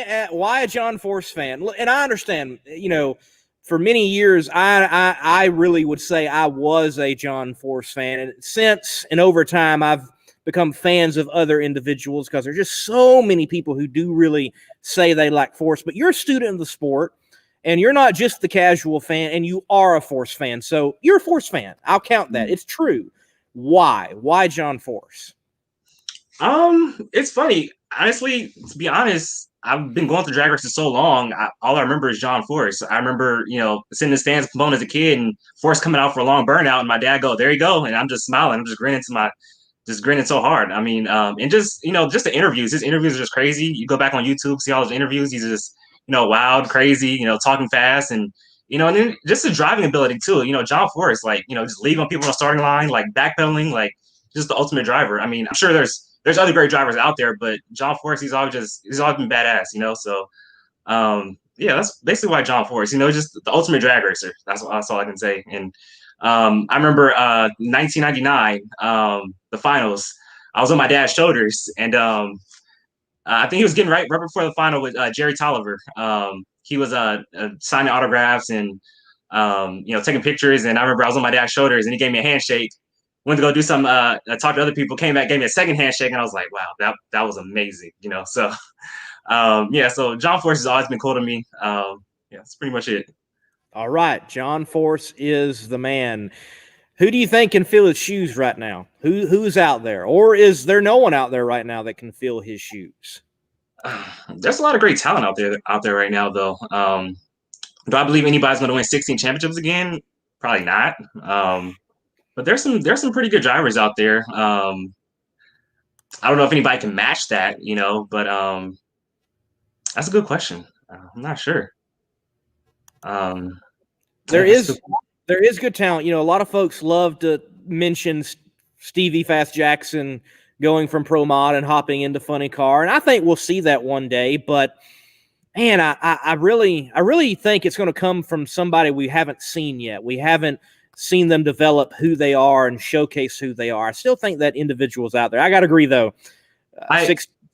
a John Force fan? And I understand, you know, for many years, I really would say I was a John Force fan. And since and over time, I've become fans of other individuals because there's just so many people who do really say they like Force. But you're a student of the sport, and you're not just the casual fan, and you are a Force fan. So you're a Force fan. I'll count that. It's true. Why? Why John Force? It's funny. Honestly, to be honest, I've been going through drag races so long. All I remember is John Force. I remember, you know, sitting in the stands Pomona as a kid, and Force coming out for a long burnout, and my dad go, "There you go," and I'm just smiling. I'm just grinning so hard. I mean, and just, you know, just the interviews. His interviews are just crazy. You go back on YouTube, see all his interviews. He's just, you know, wild, crazy, you know, talking fast, and you know, and then just his driving ability too. You know, John Force, like, you know, just leaving people on the starting line, like backpedaling, like just the ultimate driver. I mean, I'm sure there's other great drivers out there, but John Force, he's always been badass, you know. So, yeah, that's basically why John Force, you know, just the ultimate drag racer. That's all I can say. And I remember 1999, the finals. I was on my dad's shoulders, and I think he was getting right before the final with Jerry Tolliver. He was signing autographs and you know, taking pictures. And I remember I was on my dad's shoulders, and he gave me a handshake. Went to go do some talk to other people, came back, gave me a second handshake, and I was like, wow, that was amazing, you know. So yeah, so John Force has always been cool to me. Yeah, that's pretty much it. All right, John Force is the man. Who do you think can fill his shoes right now? Who's out there? Or is there no one out there right now that can fill his shoes? There's a lot of great talent out there right now, though. Do I believe anybody's going to win 16 championships again? Probably not. But there's some pretty good drivers out there. I don't know if anybody can match that, you know, but that's a good question. I'm not sure. Um, There yeah, that's is good talent. A lot of folks love to mention Stevie Fast Jackson going from Pro Mod and hopping into Funny Car, and I think we'll see that one day. But man, I really think it's going to come from somebody we haven't seen yet. We haven't seen them develop who they are and showcase who they are. I still think that individual's out there. I got to agree though.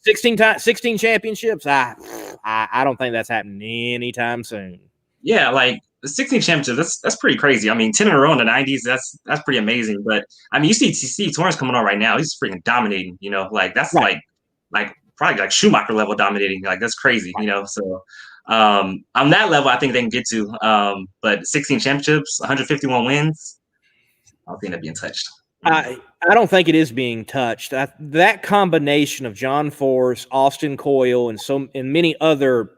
16 championships. I don't think that's happening anytime soon. Yeah, like the 16 championships, that's pretty crazy. I mean, 10 in a row in the 90s, that's pretty amazing. But I mean, you see Steve Torrence coming on right now. He's freaking dominating, like that's right. like probably like Schumacher level dominating. Like that's crazy, So on that level, I think they can get to. But 16 championships, 151 wins, I don't think they're being touched. I don't think it is being touched. That combination of John Force, Austin Coyle, and many other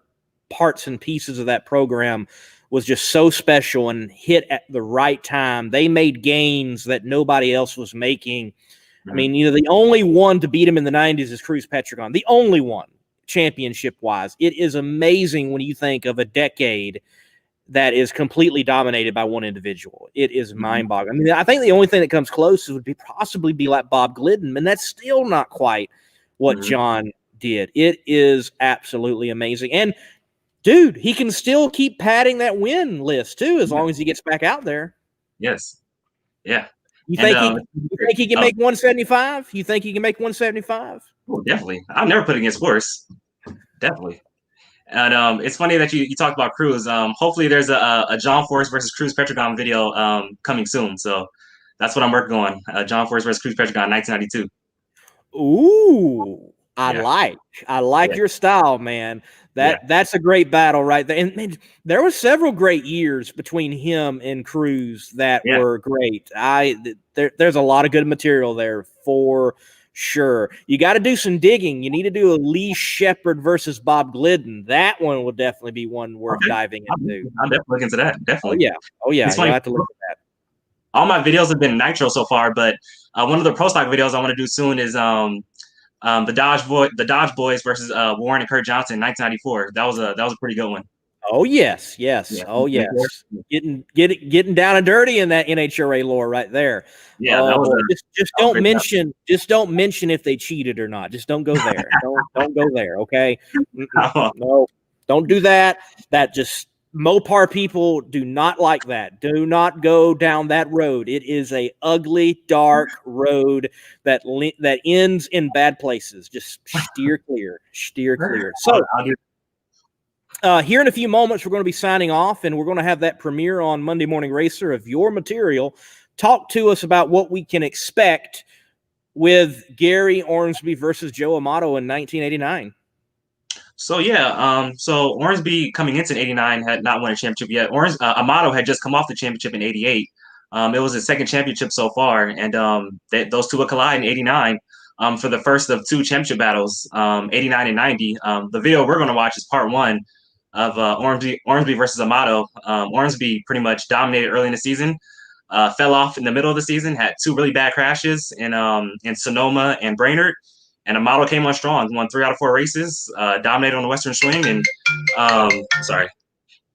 parts and pieces of that program was just so special and hit at the right time. They made gains that nobody else was making. Mm-hmm. I mean, the only one to beat him in the 90s is Cruz Petragon. The only one, championship-wise. It is amazing when you think of a decade that is completely dominated by one individual. It is mind-boggling. I mean, I think the only thing that comes close would possibly be like Bob Glidden, and that's still not quite what John did. It is absolutely amazing. And dude, he can still keep padding that win list too, as long as he gets back out there. Yes. Yeah. You think he can make 175? You think he can make 175? Oh, definitely. I've never put against Force. Definitely. And it's funny that you talked about Cruz. Hopefully there's a John Force versus Cruz Petragon video coming soon. So that's what I'm working on. John Force versus Cruz Petragon 1992. Ooh, I like your style, man. That's a great battle right there. And there were several great years between him and Cruz that were great. There's a lot of good material there for sure. You got to do some digging. You need to do a Lee Shepard versus Bob Glidden. That one will definitely be one worth diving into. I'll definitely look into that. Definitely. Oh yeah. You'll have to look at that. All my videos have been Nitro so far, but one of the Pro Stock videos I want to do soon is the Dodge Boys versus Warren and Kurt Johnson in 1994. That was a pretty good one. Oh yes. Yeah. Oh yes. Getting down and dirty in that NHRA lore right there. Yeah, just don't mention if they cheated or not. Just don't go there. don't go there. Okay. No, don't do that. That just Mopar people do not like that. Do not go down that road. It is a ugly, dark road that ends in bad places. Just steer clear. Steer clear. So here in a few moments, we're going to be signing off, and we're going to have that premiere on Monday Morning Racer of your material. Talk to us about what we can expect with Gary Ormsby versus Joe Amato in 1989. So so Ormsby coming into 89 had not won a championship yet. Amato had just come off the championship in 88. It was his second championship so far, and those two would collide in 89 for the first of two championship battles, 89 and 90. The video we're going to watch is part one of Ormsby versus Amato. Ormsby pretty much dominated early in the season, fell off in the middle of the season, had two really bad crashes in Sonoma and Brainerd. And Amato came on strong, won 3 out of 4 races, dominated on the Western Swing, and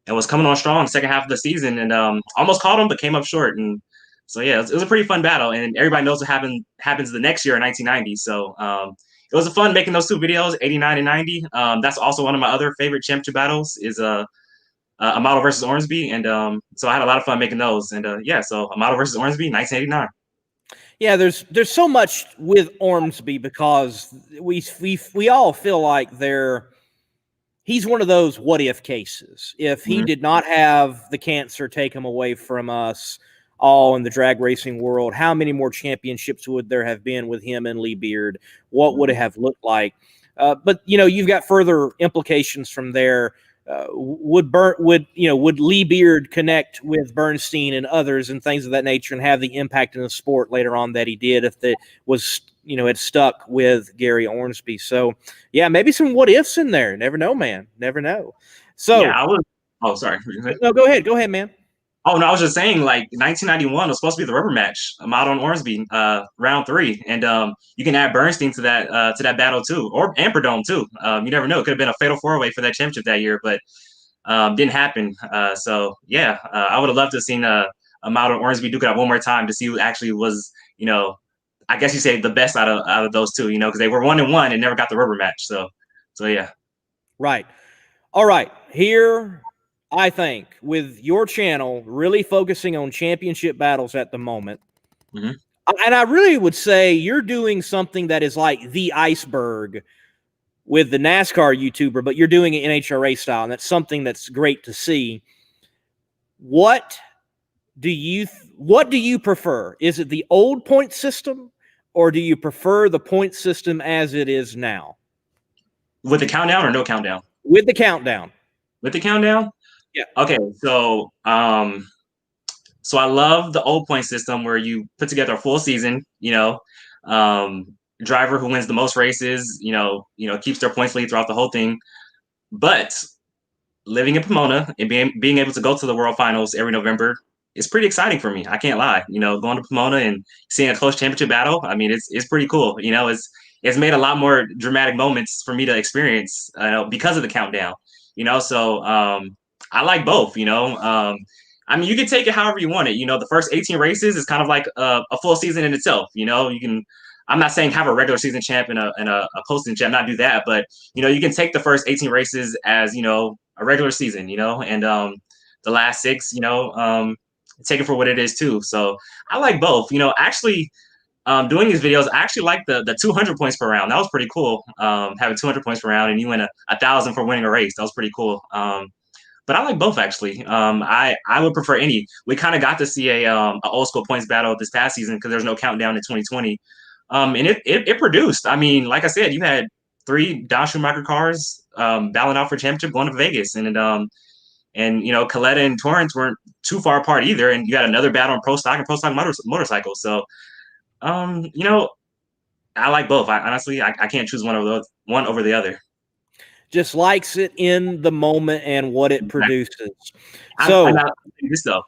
was coming on strong second half of the season, and almost caught him, but came up short. And so it was a pretty fun battle, and everybody knows what happens the next year in 1990. So it was fun making those two videos, 89 and 90. That's also one of my other favorite championship battles is Amato versus Ormsby, and so I had a lot of fun making those. And so Amato versus Ormsby, 1989. Yeah, there's so much with Ormsby because we all feel like he's one of those what if cases. If he did not have the cancer take him away from us all in the drag racing world, how many more championships would there have been with him and Lee Beard? What would it have looked like? But you've got further implications from there. Would Lee Beard connect with Bernstein and others and things of that nature and have the impact in the sport later on that he did if it was had stuck with Gary Ormsby? So maybe some what ifs in there. Never know, man. Never know. So Oh, sorry. No, go ahead, man. Oh no, I was just saying, like 1991 was supposed to be the rubber match, out on Ormsby, round 3, and you can add Bernstein to that battle too, or Amperdome too. You never know; it could have been a fatal 4-way for that championship that year, but didn't happen. So yeah, I would have loved to have seen Ahmad and Ormsby duke it out one more time to see who actually was, I guess you say the best out of those two, because they were 1-1 and never got the rubber match. So yeah. Right. All right. Here, I think, with your channel really focusing on championship battles at the moment, Mm-hmm. and I really would say you're doing something that is like the iceberg with the NASCAR YouTuber, but you're doing it NHRA style, and that's something that's great to see. What do you prefer? Is it the old point system, or do you prefer the point system as it is now? With the countdown or no countdown? With the countdown. With the countdown? Yeah. Okay, so I love the old point system where you put together a full season, driver who wins the most races, keeps their points lead throughout the whole thing. But living in Pomona and being able to go to the World Finals every November is pretty exciting for me. I can't lie. Going to Pomona and seeing a close championship battle, I mean, it's pretty cool. It's made a lot more dramatic moments for me to experience because of the countdown. So I like both. I mean, you can take it however you want it. The first 18 races is kind of like a full season in itself. You can. I'm not saying have a regular season champ and a postseason champ, not do that, but you can take the first 18 races as a regular season, and the last 6, take it for what it is too. So I like both. Actually, doing these videos, I actually like the 200 points per round. That was pretty cool. Having 200 points per round and you win 1,000 for winning a race. That was pretty cool. But I like both actually. I would prefer any. We kind of got to see a old school points battle this past season because there's no countdown in 2020. And it produced. I mean, like I said, you had 3 Don Schumacher cars battling out for championship going to Vegas, and Coletta and Torrance weren't too far apart either, and you had another battle on pro stock and pro stock motorcycles. So, I like both. Honestly, I can't choose one over the other. Just likes it in the moment and what it produces. So, I'll tell you this though.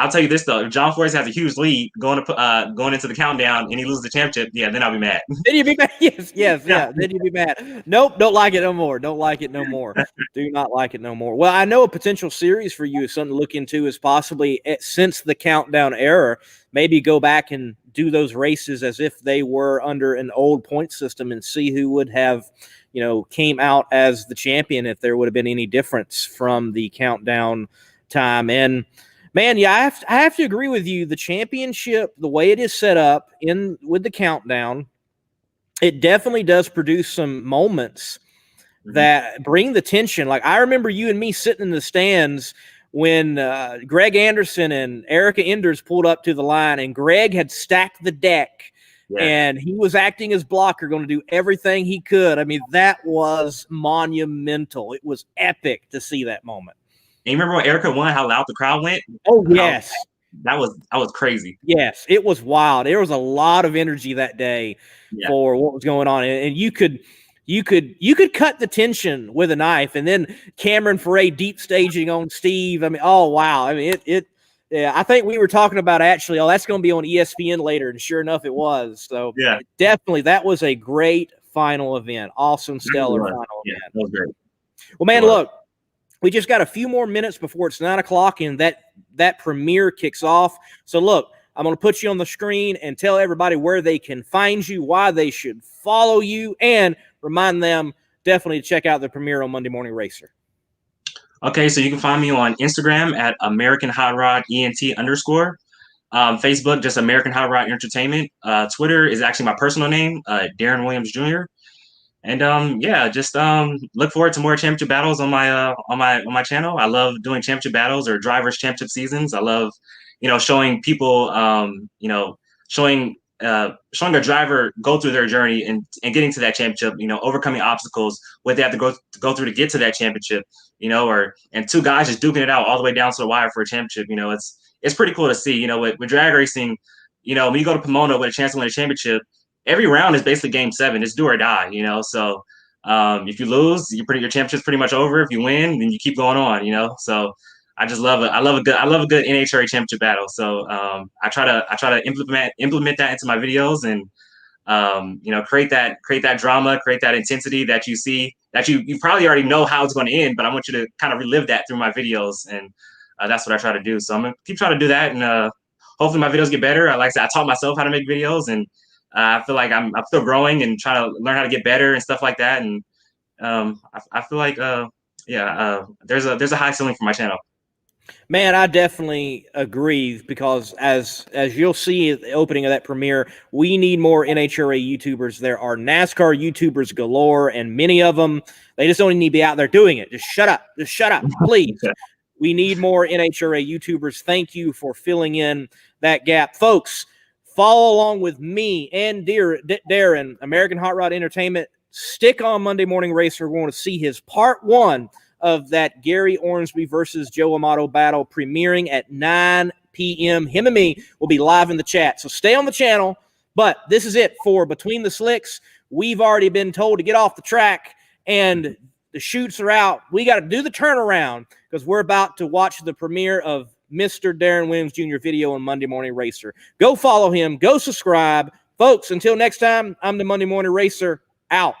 I'll tell you this though. If John Force has a huge lead going into the countdown and he loses the championship, yeah, then I'll be mad. Then you'd be mad. Yes, yeah. Then you'd be mad. Nope, don't like it no more. Don't like it no more. Do not like it no more. Well, I know a potential series for you is something to look into is possibly since the countdown era, maybe go back and do those races as if they were under an old point system and see who would have, came out as the champion if there would have been any difference from the countdown time. And man, yeah, I have to agree with you. The championship, the way it is set up with the countdown, it definitely does produce some moments that bring the tension. Like I remember you and me sitting in the stands when Greg Anderson and Erica Enders pulled up to the line, and Greg had stacked the deck. Yeah. And he was acting as blocker, going to do everything he could. I mean, that was monumental. It was epic to see that moment. And you remember when Erica won, how loud the crowd went? Oh, yes. That was crazy. Yes, it was wild. There was a lot of energy that day for what was going on. And you could cut the tension with a knife. And then Cameron Foray deep staging on Steve. I mean, oh, wow. I mean, yeah, I think we were talking about actually, that's going to be on ESPN later. And sure enough, it was. So yeah, definitely that was a great final event. Awesome, stellar final event. That was great. Well, man, look. We just got a few more minutes before it's 9 o'clock and that premiere kicks off. So look, I'm going to put you on the screen and tell everybody where they can find you, why they should follow you, and remind them definitely to check out the premiere on Monday Morning Racer. Okay, so you can find me on Instagram at American Hot Rod ENT _. Facebook, just American Hot Rod Entertainment. Twitter is actually my personal name, Darren Williams Jr. And just look forward to more championship battles on my channel. I love doing championship battles or drivers championship seasons. I love, showing people, showing a driver go through their journey and getting to that championship. Overcoming obstacles, what they have to go through to get to that championship. And 2 guys just duking it out all the way down to the wire for a championship. It's pretty cool to see. With drag racing, when you go to Pomona with a chance to win a championship, every round is basically game 7. It's do or die, So if you lose, your championship's pretty much over. If you win, then you keep going on, So I just love it. I love a good NHRA championship battle. So I try to implement that into my videos and create that drama, create that intensity that you see, that you probably already know how it's going to end, but I want you to kind of relive that through my videos, and that's what I try to do. So I'm gonna keep trying to do that, and hopefully my videos get better. Like I said, I taught myself how to make videos, and I feel like I'm still growing and trying to learn how to get better and stuff like that. And I feel like there's a high ceiling for my channel. Man, I definitely agree, because as you'll see at the opening of that premiere, we need more NHRA YouTubers. There are NASCAR YouTubers galore, and many of them, they just don't need to be out there doing it. Just shut up. Just shut up, please. We need more NHRA YouTubers. Thank you for filling in that gap. Folks, follow along with me and Darin, American Hot Rod Entertainment. Stick on Monday Morning Racer. We want to see his part 1 of that Gary Ormsby versus Joe Amato battle premiering at 9 p.m. Him and me will be live in the chat. So stay on the channel. But this is it for Between the Slicks. We've already been told to get off the track, and the chutes are out. We got to do the turnaround, because we're about to watch the premiere of Mr. Darren Williams Jr. video on Monday Morning Racer. Go follow him. Go subscribe. Folks, until next time, I'm the Monday Morning Racer. Out.